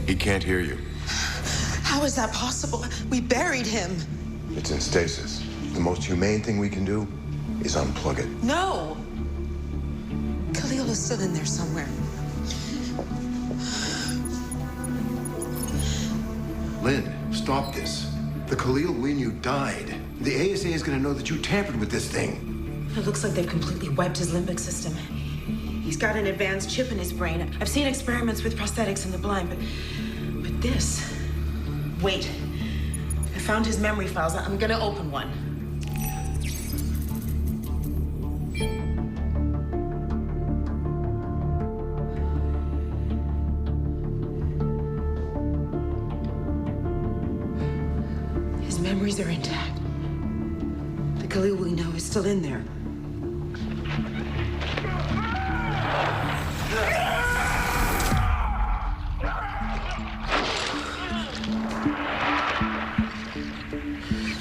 He can't hear you. How is that possible? We buried him. It's in stasis. The most humane thing we can do is unplug it. No. Khalil is still in there somewhere. Lynn, stop this. The Khalil we knew died. The ASA is going to know that you tampered with this thing. It looks like they've completely wiped his limbic system. He's got an advanced chip in his brain. I've seen experiments with prosthetics in the blind, but this... Wait. I found his memory files. I'm gonna open one. His memories are intact. The Khalil we know is still in there.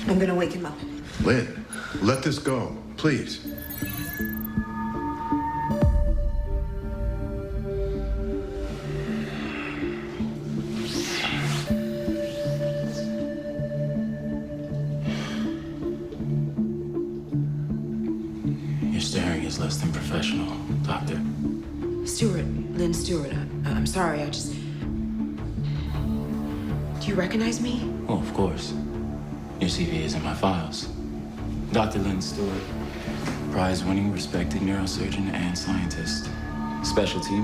I'm gonna wake him up. Lynn, let this go, please. Your staring is less than professional, Doctor. Stewart, Lynn Stewart. I'm sorry, I just... Do you recognize me? Oh, of course. Your CV is in my files. Dr. Lynn Stewart, prize-winning, respected neurosurgeon and scientist. Specialty